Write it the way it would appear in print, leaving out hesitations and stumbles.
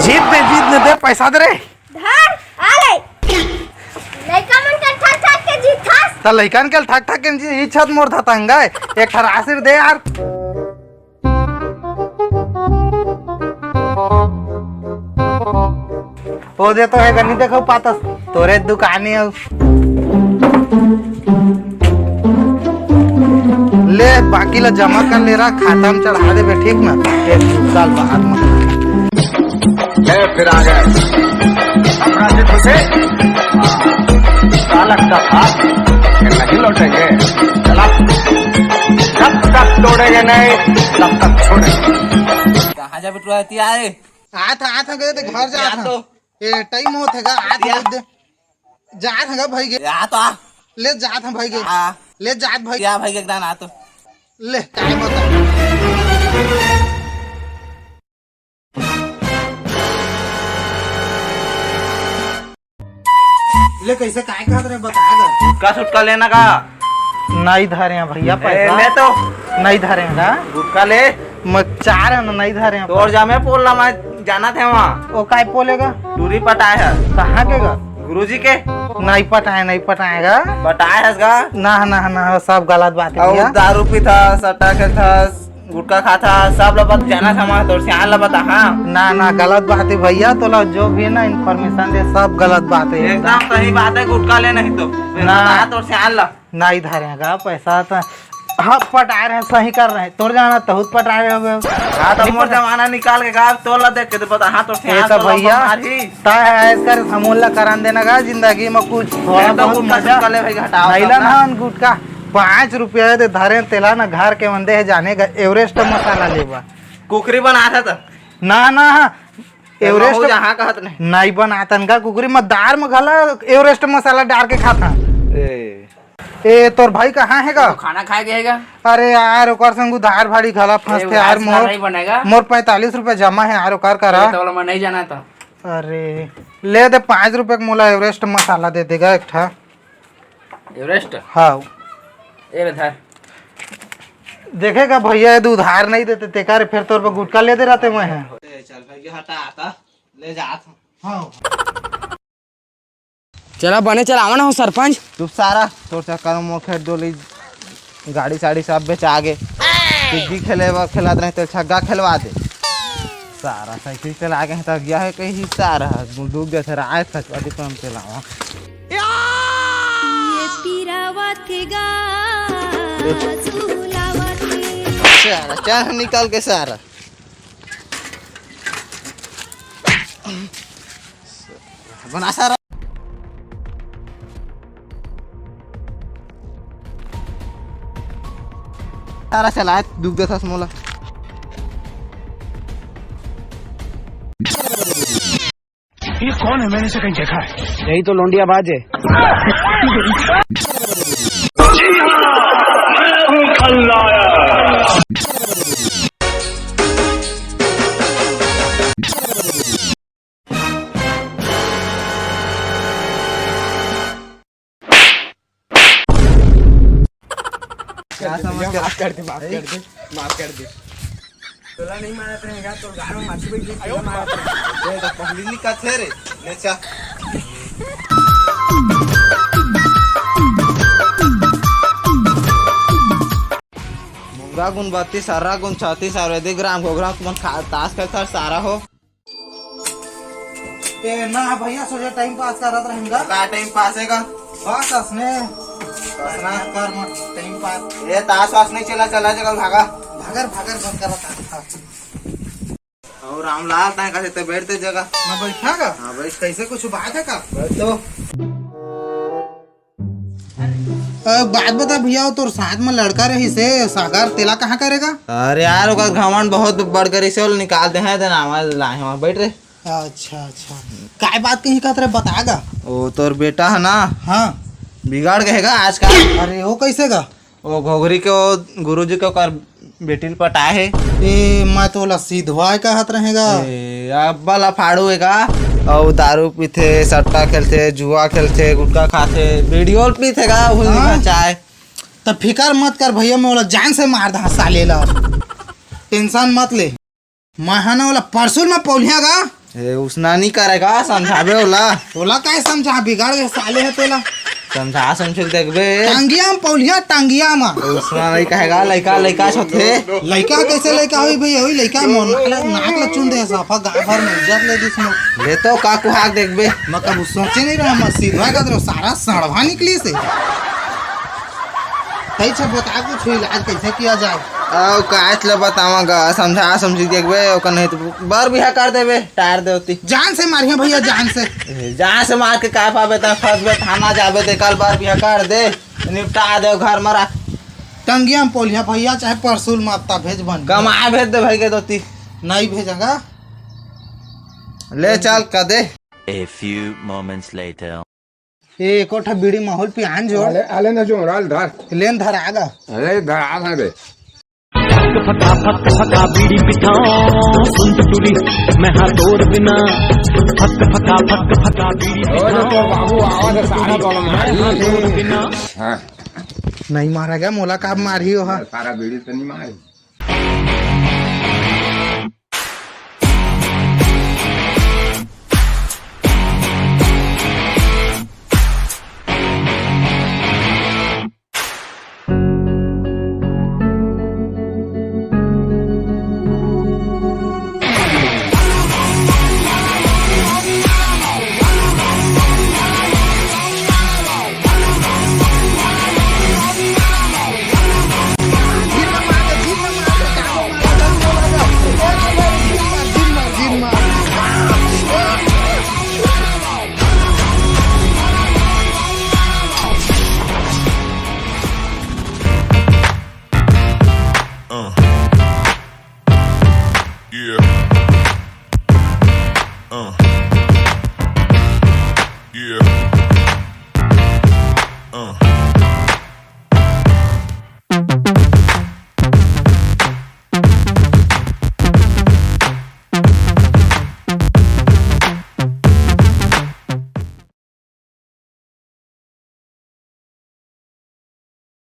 जीत दे पैसा दे रे धर आ रे लइका मन के ठक ठक के जीत खास त लइकन के ठक ठक के ई छत मोर धतंगा एक ठर आशीर दे यार ओ दे तो है गनी देखो पातस तोरे दुकानी है ले बाकी ला जमा कर ले रहा खाता में चढ़ा दे बे ठीक ना एक साल बाद में फिर आ गए अपना जिद से लगता था कि नहीं लौटेंगे चला जब तक तोड़ेंगे नहीं तब तक छोड़ेंगे। कहाँ जा बिटुआ आए आ गए थे घर जा तो ये टाइम होत हैगा आ जात हैगा भाई गे आ तो आ ले जात है भाई गे ले जात भाई क्या भाई एकदम आ तो ले टाइम होता ले कैसे काय खात रहे बताएगा गुटका सुटका लेना का नहीं धरे हैं भैया पैसा ले तो नहीं धरे हैं गुटका ले मैं चार है ना नहीं धरे हैं तोड़ जा मैं बोलना मैं जाना था वहाँ वो काय बोलेगा दूरी पटाए है कहाँ के गा गुरुजी के नहीं पटाएगा पटाए है गा ना सब गलत बात है भैया दारू पी था सट्टा खेल था गुटका खाता सब लोग जाना था वहाँ तोड़ से आ लबता हाँ ना गलत बात है भैया तो लो जो भी ना इन्फॉर्मेशन दे सब गलत बात है एकदम सही बात है गुटका ले नहीं तो ना तोड़ से आ ला नहीं धरेगा पैसा तो हाँ पटा रहे हैं सही कर रहे हैं तोड़ जाना तो पटा रहे हो हाँ तो मोर जमाना निकाल के गा तोड़ देख के तो पता हाँ तो भैया तय है इसका समूला करान देना का जिंदगी में कुछ थोड़ा बहुत मजा नहीं ना गुटका 5 रुपया दे धरे तेला ना घर के बंदे है जाने का एवरेस्ट मसाला लेवा कुकरी बना था ना एवरेस्ट जहाँ कहत नहीं बनाता का कुकरी में दार में घला एवरेस्ट मसाला डाल के खाता ए तोर भाई कहाँ है खाना खाए गएगा अरे यार ओकर संग उधार भाड़ी घला फंसते यार मोर 45 रुपया जमा है यार ओकर करा तो मैं नहीं जाना था अरे ले दे 5 रुपए का मोला एवरेस्ट मसाला दे देगा एक ठा एवरेस्ट हाँ ए धर देखेगा भैया यदि उधार नहीं देते तेकार फिर तोर पर गुटका ले दे रहते मैं है चल भाई हटा आता ले जा हाँ चला बने चला आवा ना हो सरपंच तू सारा तोर चक्कर में खेत डोली गाड़ी साड़ी सब बेच आगे टिड्डी खेलात रहे तो छग्गा खेलवा दे सारा साइकिल चला गए तो गया है कहीं हिस्सा आ रहा डूब गया था आए खचवा दे कम चलावा सारा चाह निकाल के सारा बना सारा सारा चला डूब गया था मोला ये कौन है मैंने इसे कहीं देखा है यही तो लोंडिया बाज है क्या समझ के माफ कर दे तोला नहीं मारत रहेगा तो गार में माछी बैठ गई मारत ये तो पहली निका थे रे ले चा मुंगा गुण 32 सारा गुण 36 आयुर्वेदिक ग्राम घोघरा तुम ताश का सारा हो ए ना भैया सोचे टाइम पास करत रहेगा का टाइम पास है का बस असने असना कर मत टाइम पास ये ताश वास नहीं चला जगह भागा भागर बंद करता और रामलाल ताए का तो बैठते जगह मैं बैठा का हां बैठ कैसे कुछ बात है का तो बात बता भैया तोर साथ में लड़का रही से सागर तेला कहाँ करेगा अरे यार ओका घमंड बहुत बढ़ कर इसे निकाल दे हैं नामा लाए वहां बैठ रे अच्छा काय बात कहीं कहत रहे बताएगा ओ तोर बेटा है ना हाँ बिगाड़ गएगा आज का अरे वो कैसे गा वो घोघरी के गुरुजी के ओकर बेटी पटाए है ए मैं तो सीधवा कहत रहेगा अब वाला फाड़ू है का और दारू पीते सट्टा खेलते जुआ खेलते गुटखा खाते वीडियो पीते का चाय तो फिकर मत कर भैया मैं वाला जान से मार दा साले ला टेंशन मत ले मैं है ना वाला परसों में पौलिया गा ए उसना नहीं करेगा समझाबे ओला तोला काय समझा बिगाड़ के साले है तेला समझा समझ देखबे टांगिया में पौलिया टांगिया में उसना नहीं कहेगा लइका लइका छथे लड़का कैसे लड़का हुई भैया हुई लड़का मोन नाक ला चुन दे सफा गांव भर में इज्जत ले दिस में ले तो का कुहाक देखबे मैं कब सोचे नहीं रहा मैं सीधा कर सारा सड़वा निकली से कई छ बता कुछ इलाज कैसे किया जाए औ काच ले बतावागा समझा समझी देखबे ओकर नहीं तो बार बिहा कर देबे टायर देवती जान से मारिया भैया जान से जहाँ से मार के का पाबे त फसबे थाना जाबे ते कल बार बिहा कर दे निपटा दे घर मरा टंगिया में पौलिया भैया चाहे परसुल माता भेज बन कमा भेज दे भाई के दोती नहीं भेजेगा ले चल का दे A few moments later. ए कोठा बीड़ी माहौल पियान जोड़ आले ना जो राल धार लेन धर आगा अरे धार धार रे फका फक फका बीड़ी बिठाओ सुन टुली मैं हाँ तोड़ बिना फक फका बीड़ी ओ तो बाबू आवाज सारा बोल मारी बिना हां नहीं मारा गया मोला का मारी हो सारा बीड़ी तो नहीं मारी